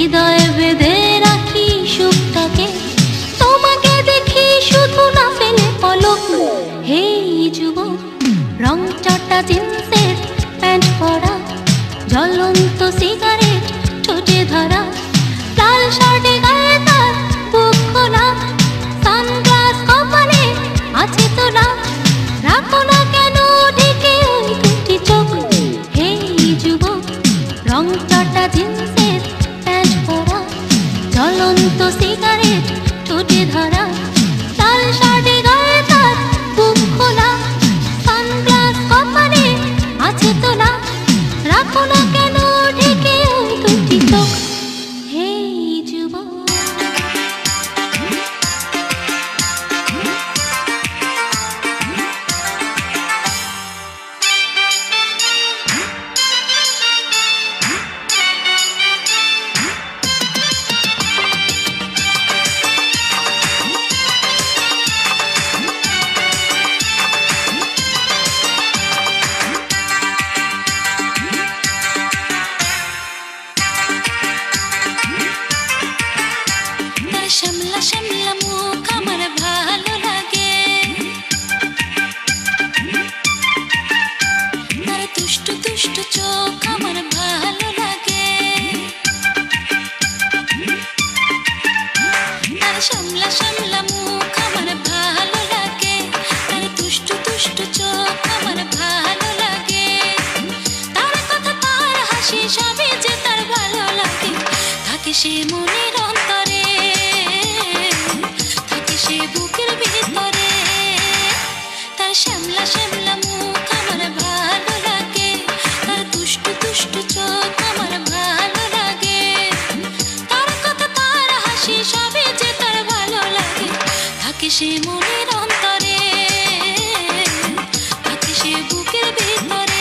হৃদয়ে বেঁধে রাখি সুখটাকে, তোমাকে দেখি শুধু না ফেলে পলক। হে যুবক, রং চটা জিন্সের প্যান্ট পরা, জ্বলন্ত সিগারেট ঠোঁটে ধরা, লাল শার্টে গায়ে তার বুক খোলা, সানগ্লাস কপালে আছে তো না, রাখো না কেন ঢেকে ওই দুটি চোখ। হে যুবক, রং চটা জিন্সের প্যান্ট পরা, জ্বলন্ত সিগারেট ঠোঁটে ধরা, লাল শার্টে গায়ে তার বুক খোলা, সানগ্লাস কপালে আছে তো না, রাখো না কেন ঢেকে ওই দুটি চোখ। হে যুবক, শ্যামলা শ্যামলা মুখ আমার ভালো লাগে, তার দুষ্টু দুষ্টু চোখ আমার ভালো লাগে, তার শ্যামলা শ্যামলা মুখ আমার ভালো লাগে, তার দুষ্টু দুষ্টু চোখ আমার ভালো লাগে, তার কথা তার হাসি সবই যে তার ভালো লাগে, থাকে সে মনের অন্তরে, বুকের ভিতরে, তার শ্যামলা শ্যামলা মুখ আমার ভালো লাগে, তার দুষ্টু দুষ্টু চোখ আমার ভালো লাগে, তার কথা তার হাসি সবই যে তার ভালো লাগে, থাকে সে মনের অন্তরে, থাকে সে বুকের ভিতরে।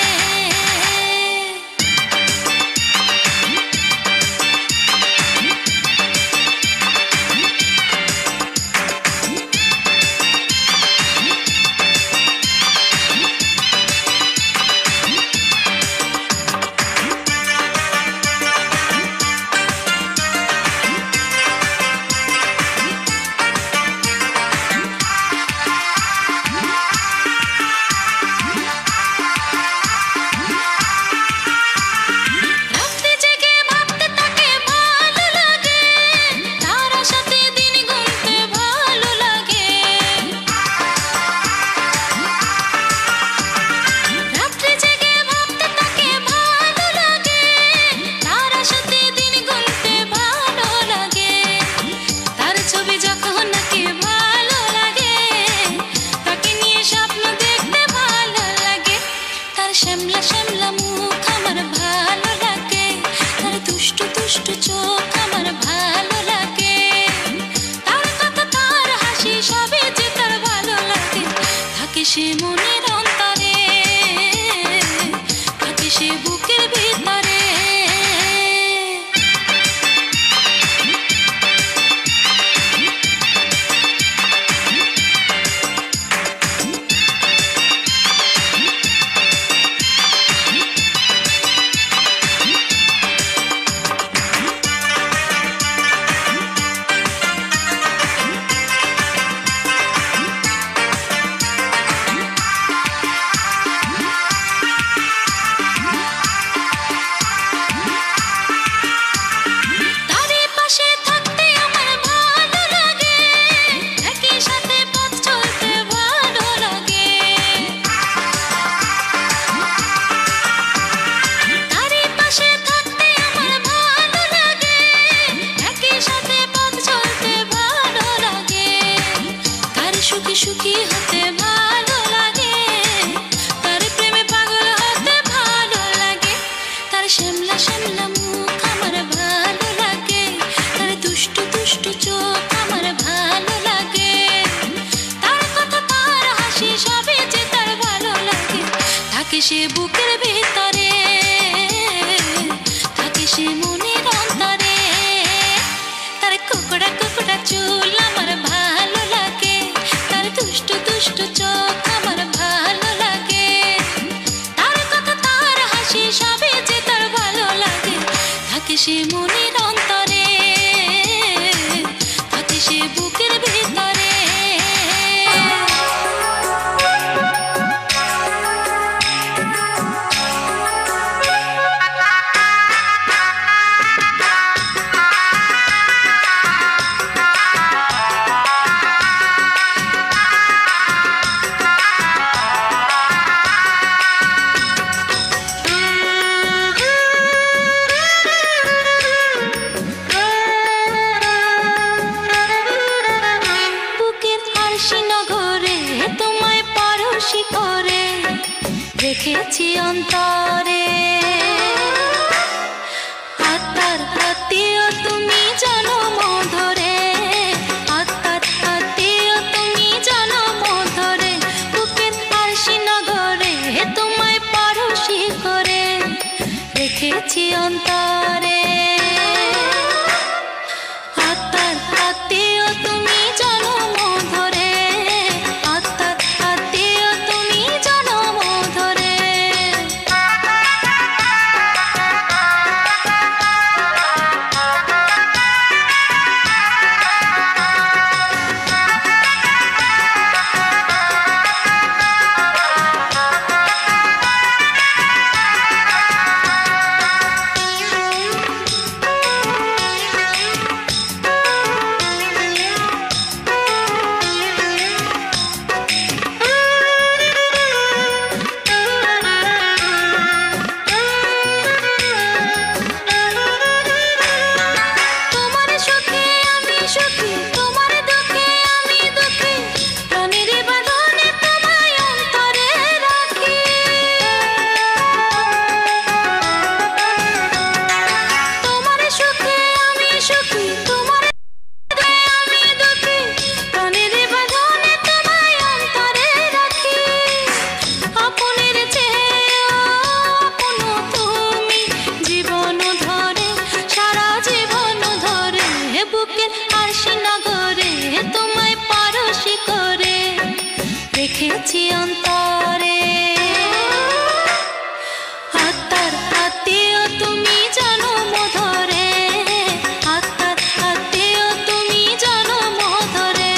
শ্যামলা শ্যামলা মুখ আমার ভালো লাগে, তার দুষ্টু দুষ্টু চোখ আমার ভালো লাগে, তার কথা তার হাসি সবই যে তার ভালো লাগে, থাকে সে মনের অন্তরে, থাকে সে বুকের ভিতরে। সুখী সুখী হতে ভালো লাগে, তার প্রেমে পাগল হতে ভালো লাগে, তার শ্যামলা শ্যামলা মুখ আমার ভালো লাগে, তার দুষ্টু দুষ্টু চোখ আমার ভালো লাগে, তার কথা তার হাসি সবই যে তার ভালো লাগে, থাকে সে বুকের ভিতরে, থাকে সে মনের অন্তরে, তার কুকুড়া কুকুড়া চুল আমার ভালো লাগে, তার দুষ্টু দুষ্টু চোখ আমার ভালো লাগে, তার কথা তার হাসি সবই যে তার ভালো লাগে, থাকে সে মনের অন্তরে। রেখেছি অন্তরে। আত্মার আত্মীয় তুমি জনম ধরে, আত্মার আত্মীয় তুমি জনম ধরে। রেখেছি অন্তরে। আত্মার আত্মীয় তুমি জনম ধরে, আত্মার আত্মীয় তুমি জনম ধরে।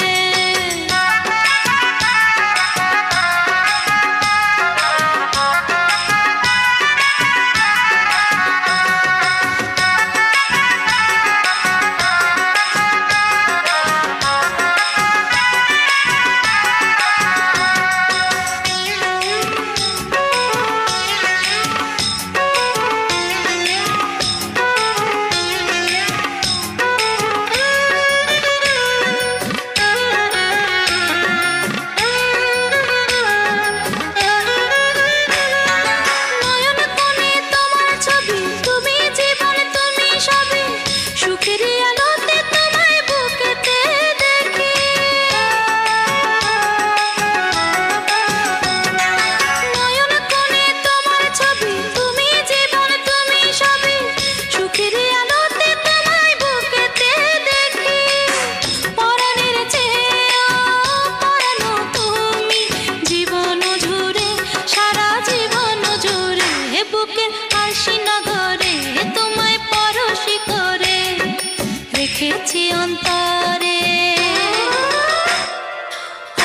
রেখেছি অন্তরে।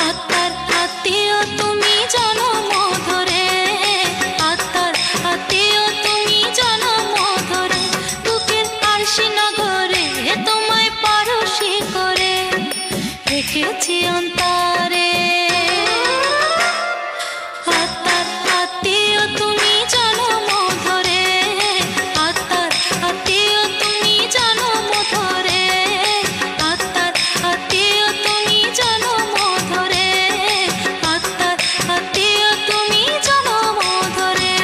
আত্মার আত্মীয় তুমি জনম ধরে, আত্মার আত্মীয় তুমি জনম ধরে। বুকের আরশি নগরে তোমায় পরশি করে রেখেছি অন্তরে। আত্মার আত্মীয় তুমি জনম ধরে, আত্মার আত্মীয় তুমি জনম ধরে, আত্মার আত্মীয় তুমি জনম ধরে, আত্মার আত্মীয় তুমি জনম ধরে।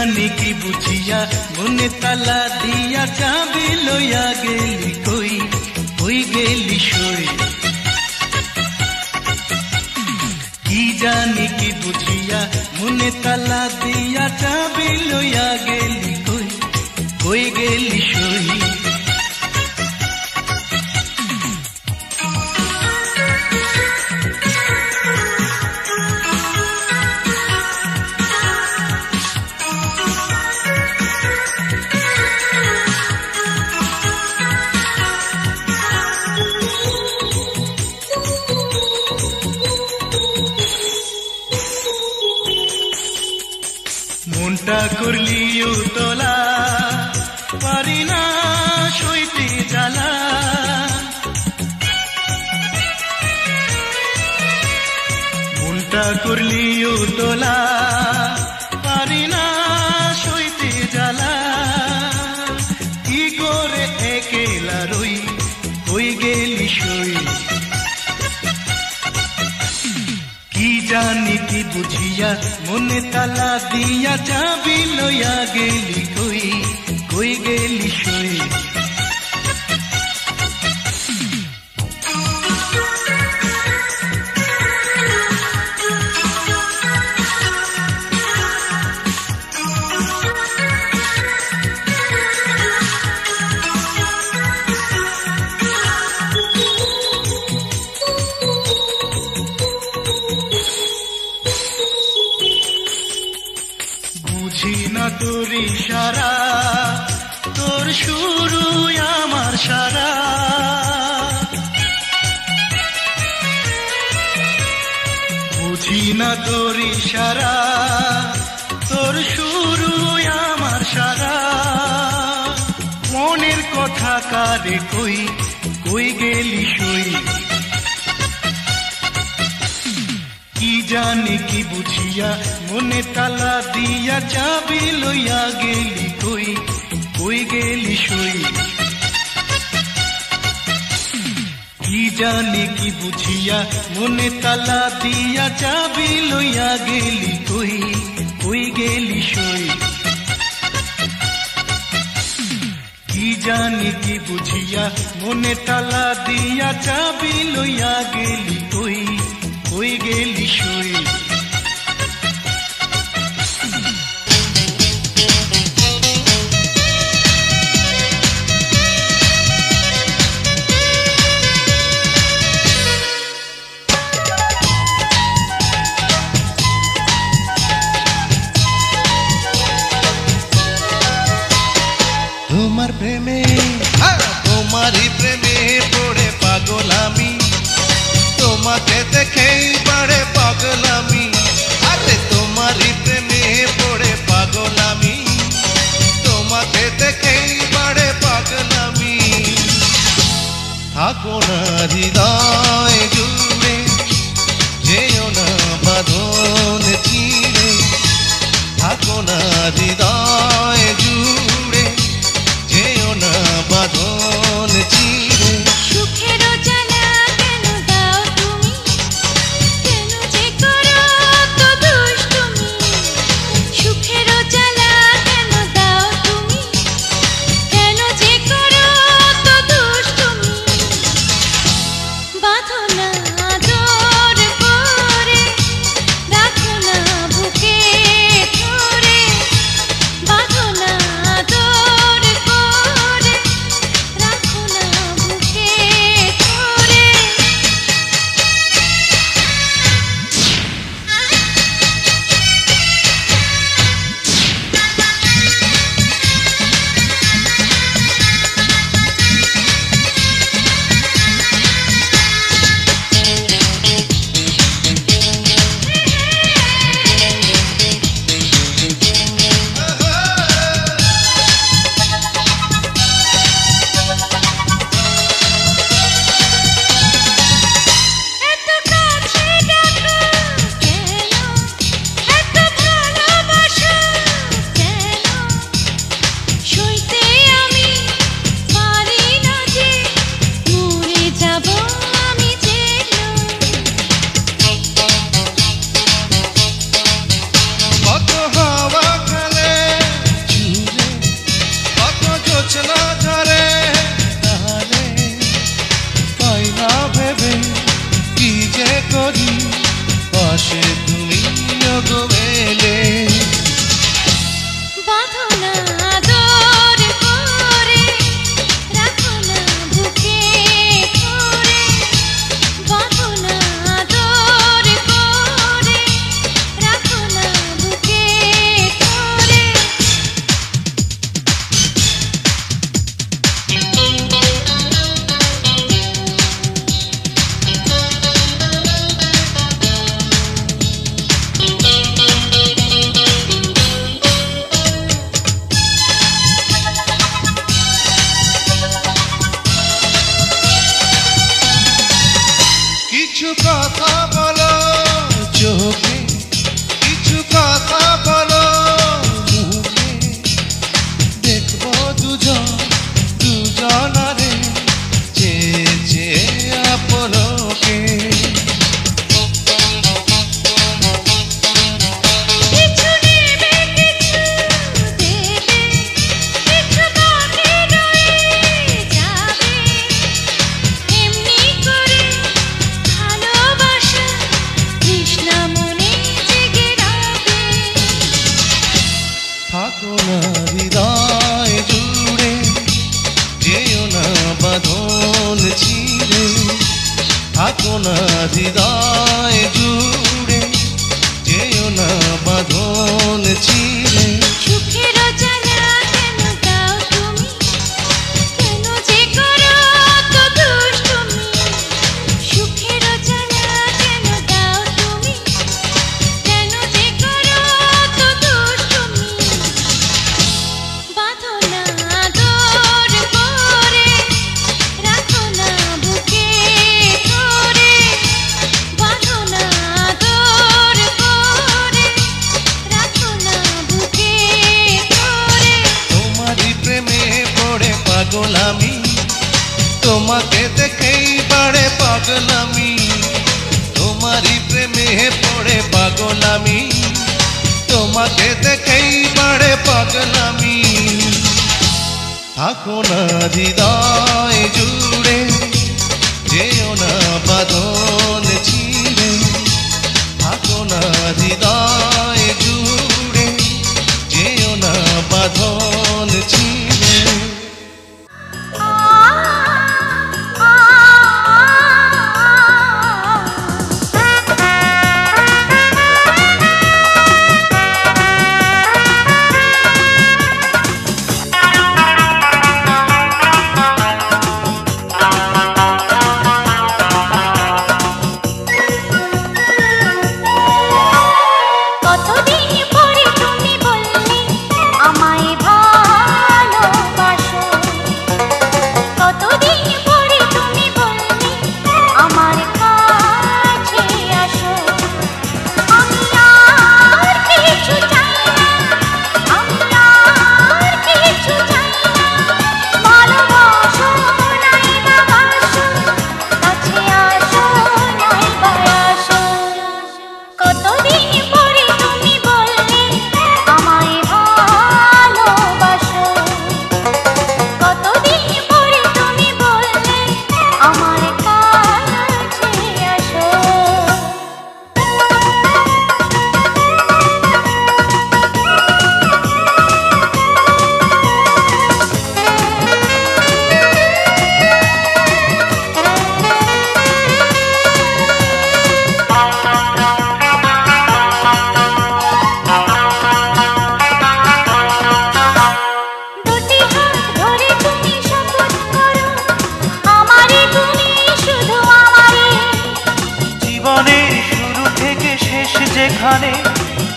জানি কি বুঝিয়া মনে তালা দিয়া চাবি লইয়া গেলি কই গেলি সই কি জানি কি বুঝিয়া মনে তালা দিয়া চাবি লইয়া গেলি কই গেলি সই মনটা করলি উতলা পারি না সইতে জ্বালা মনটা করলি উতলা পারি না সইতে জ্বালা কি করে একলা রই কই গেলি সই কি জানি কি বুঝিয়া মনে তালা দিয়া চাবি লইয়া গেলি কই গেলি সই বুঝি না তোর ইশারা তোর শুরু আমার সারা বুঝি না তোর ইশারা তোর শুরু আমার সারা মনের কথা কারে কই গেলি সই কি জানি কি বুঝিয়া মনে তালা দিয়া চাবি লইয়া গেলি কই গেলি সই কি জানি কি বুঝিয়া মনে তালা দিয়া চাবি লইয়া গেলি কই গেলি সই কি জানি কি বুঝিয়া মনে তালা দিয়া চাবি লইয়া গেলি কই গেলি সই তোমার প্রেমে তোমারই প্রেমে পড়ে পাগল আমি তোমাকে দেখেই পড়ে পাগল আমি আরে তোমারই প্রেমে পড়ে পাগল আমি তোমাকে দেখেই পড়ে পাগল আমি থাকো না হৃদয় জুড়ে যেও না বাঁধন ছিঁড়ে থাকো না হৃদয় জুড়ে যেও না বাঁধন চিরে সুখেরও জ্বালা কেন দাও তুমি কেন যে করো তো দুষ্টুমি সুখেরও জ্বালা কেন দাও তুমি কেন যে করো তো দুষ্টুমি বাঁধো না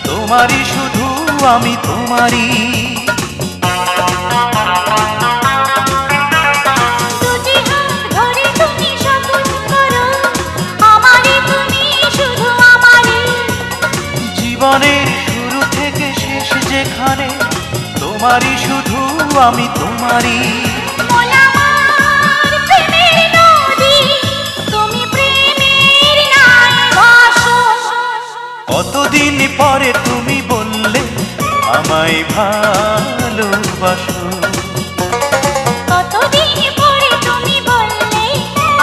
তোমারই শুধু আমি তোমারই। জীবনের শুরু থেকে শেষ যেখানে তোমারই শুধু আমি তোমারই। কতদিন পরে তুমি বললে আমায় ভালোবাসো, কতদিন পরে তুমি বললে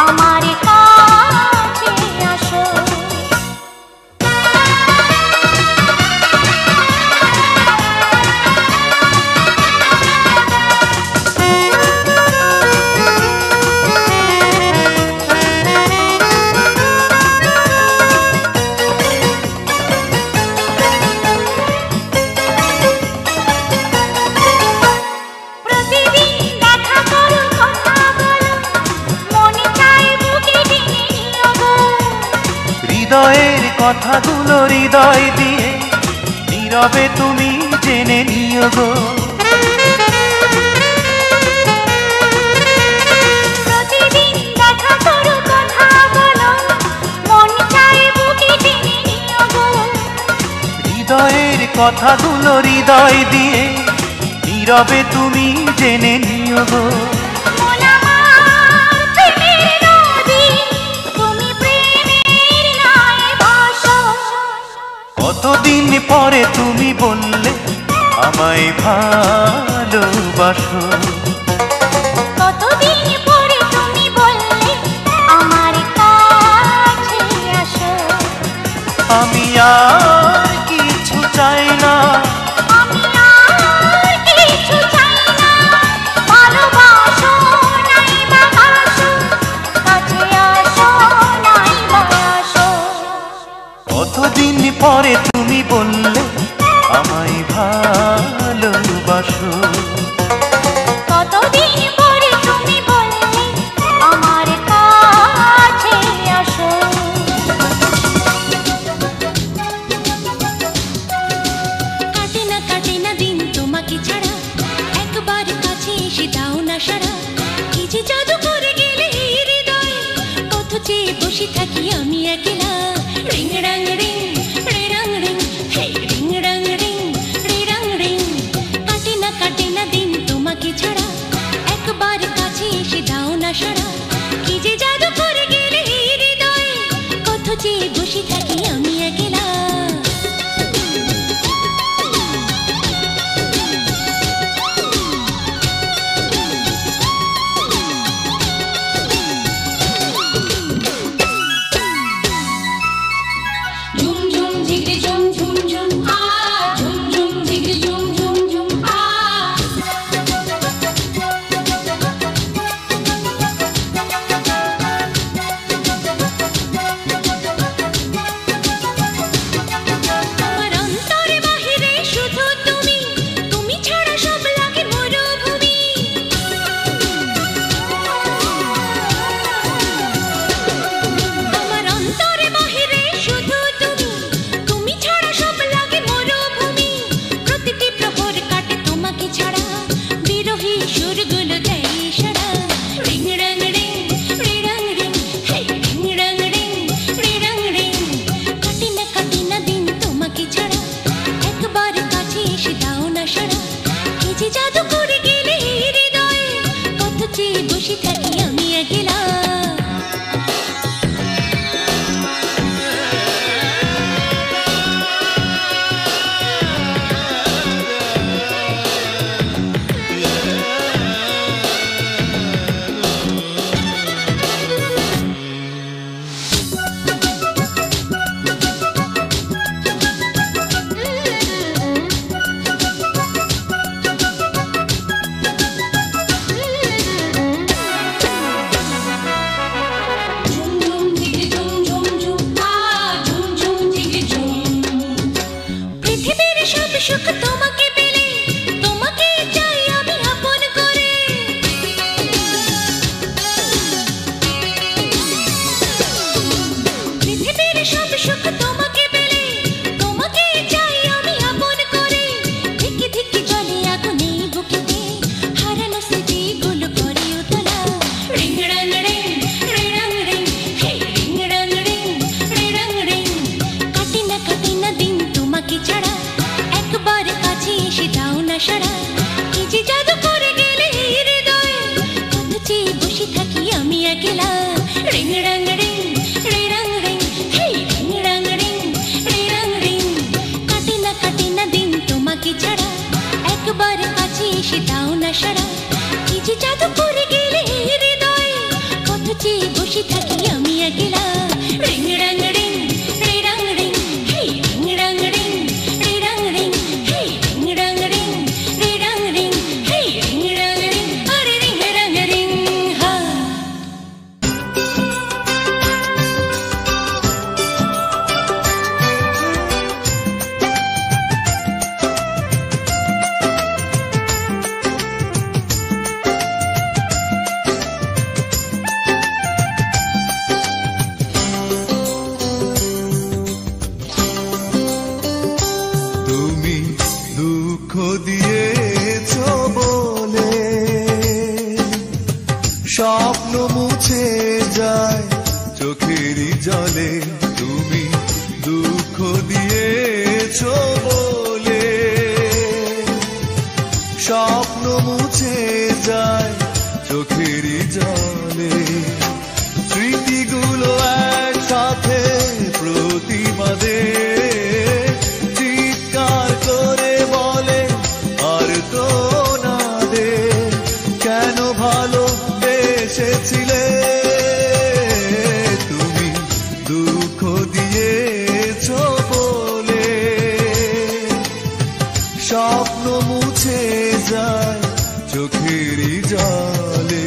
আমার কাছে আসো। হৃদয়ের কথাগুলো হৃদয় দিয়ে নীরবে তুমি জেনে নিও গো। প্রতিদিন দেখা করো, কথা বলো, মন চাই বুকে টেনে নিও গো। হৃদয়ের কথাগুলো হৃদয় দিয়ে নীরবে তুমি জেনে নিও গো। মন আমার প্রেমের নদী, তুমি প্রেমের নায়ে ভাসো। কতদিন পরে তুমি বললে আমায় ভালোবাসো। কতদিন পরে তুমি বললে আমার কাছে আসো। আমি আর কিছু চাই না, আমি আর কিছু চাই না, ভালোবাসো নাই বা আসো, কাছে আসো নাই বা আসো। কতদিন পরে তুমি বললে আমায় ভালোবাসো। কতদিন পরে তুমি বললে আমার কাছে আসো। কাটে না দিন তোমাকে ছাড়া, একবার কাছে এসে দাও না সারা। কি যে জাদু করে গেলে এই হৃদয়ে, কত চেয়ে বসে থাকি আমি একলা। রিং রাং রিং, রে রাং রিং, হে রিং রাং রিং, রে রাং রিং। কাটে না দিন তোমাকে ছাড়া, একবার কাছে এসে দাও না সারা। কি যে জাদু করে গেলে এই হৃদয়ে, কত চেয়ে বসে থাকি আমি একলা। ঝুম ঝুম ঝিগড়ি ঝুম ঝুম ঝুম আ, ঝুম ঝুম ঝিগড়ি ঝুম ঝুম ঝুম আ। আমার অন্তরে বাহিরে শুধু তুমি, তুমি ছাড়া সব লাগে মরুভূমি। আমার অন্তরে বাহিরে শুধু তুমি, তুমি ছাড়া সব লাগে মরুভূমি। প্রতিটি প্রহর কাটে তোমাকে ছাড়া, বিরহী সুরগুলো দেয় ইশারা। রিং রাং রিং, রে রাং রিং, হে রিং রাং রিং, রে রাং রিং। কাটে না দিন তোমাকে ছাড়া, একবার কাছে এসে দাও না সারা। কি যে জাদু করে গেলে এই হৃদয়ে, কত চেয়ে বসে থাকি আমি একলা। ঝুম ঝুম ঝিগড়ি ঝুম ঝুম ঝুম আ, ঝুম ঝুম ঝিগড়ি ঝুম। পৃথিবীর সব সুখ তোমাকে পেলে, তোমাকে চাই আমি আপন করে। পৃথিবীর সব সুখ তোমাকে পেলে, তোমাকে চাই আমি আপন করে। ধিকি ধিকি জ্বলে আগুনে বুকেতে, হারানো স্মৃতিগুলো করে উতলা। রিং রাং রিং, রে রাং রিং, হে রিং রাং রিং, রে রাং রিং। কাটে না দিন তোমাকে ছাড়া, একবার কাছে এসে দাও না সারা। কি যে জাদু করে গেলে এই হৃদয়ে, কত চেয়ে বসে থাকি আমি একলা। রিং রাং রিং, রে রাং রিং, হে রিং রাং রিং, রে রাং রিং। কাটে না দিন তোমাকে ছাড়া, একবার কাছে এসে দাও না সারা। কি যে জাদু করে গেলে এই হৃদয়ে, কত চেয়ে বসে থাকি আমি একলা। রিং রাং রিং, রে রাং রিং, হে রিং রাং রিং, রে রাং রিং, হে রিং রাং রিং, রে রাং রিং, হে রিং রাং রিং, আরে রিং রাং রিং হা। স্বপ্ন মুছে যায় চোখেরই জলে, তুমি দুঃখ দিয়েছো বলে। স্বপ্ন মুছে যায় চোখেরই জলে, স্মৃতিগুলো একসাথে প্রতিবাদে চিৎকার করে বলে আর তো না দে, কেন ভালোবেসেছিলে তুমি দুঃখ দিয়েছো বলে। স্বপ্ন মুছে যায় চোখেরই জলে।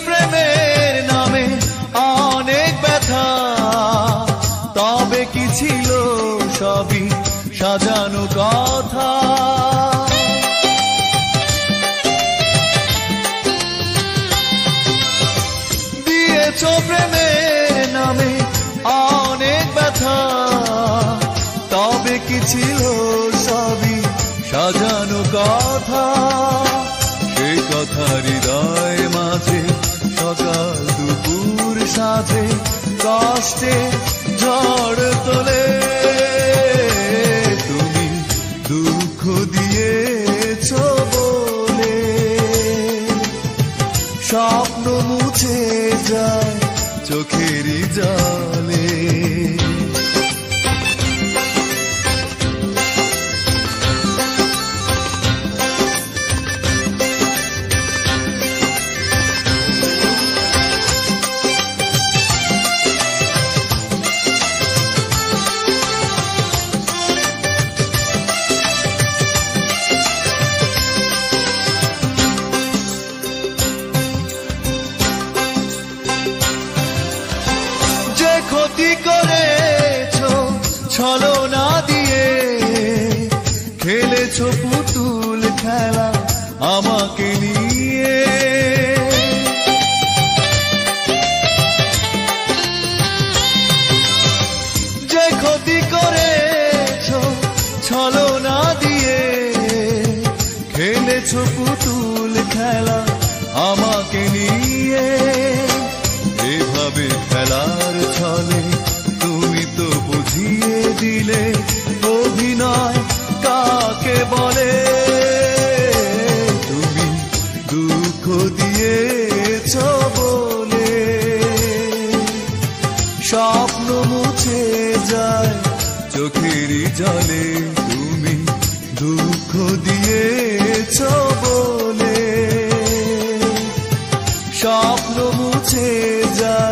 প্রেমের নামে অনেক ব্যথা, তবে কি ছিল সবই সাজানো কথা। দিয়েছ প্রেমের নামে অনেক ব্যথা, তবে কি ছিল সবই সাজানো কথা। সেই কথা হৃদয় মাঝে সকাল দুপুর সাথে কষ্টে ঝড় তোলে, তুমি দুঃখ দিয়েছো বলে। স্বপ্ন মুছে যায় চোখেরই জলে। ক্ষতি করেছো ছলনা দিয়ে, খেলেছো পুতুল খেলা আমাকে নিয়ে। যে ক্ষতি করেছো ছলনা দিয়ে, খেলেছো পুতুল খেলা আমাকে নিয়ে। এভাবে খেলার ছলে তুমি তো বুঝিয়ে দিলে অভিনয় কাকে বলে। তুমি দুঃখ দিয়েছো বলে। স্বপ্ন মুছে যায় চোখেরই জলে, তুমি দুঃখ দিয়েছো বলে। স্বপ্ন মুছে যায়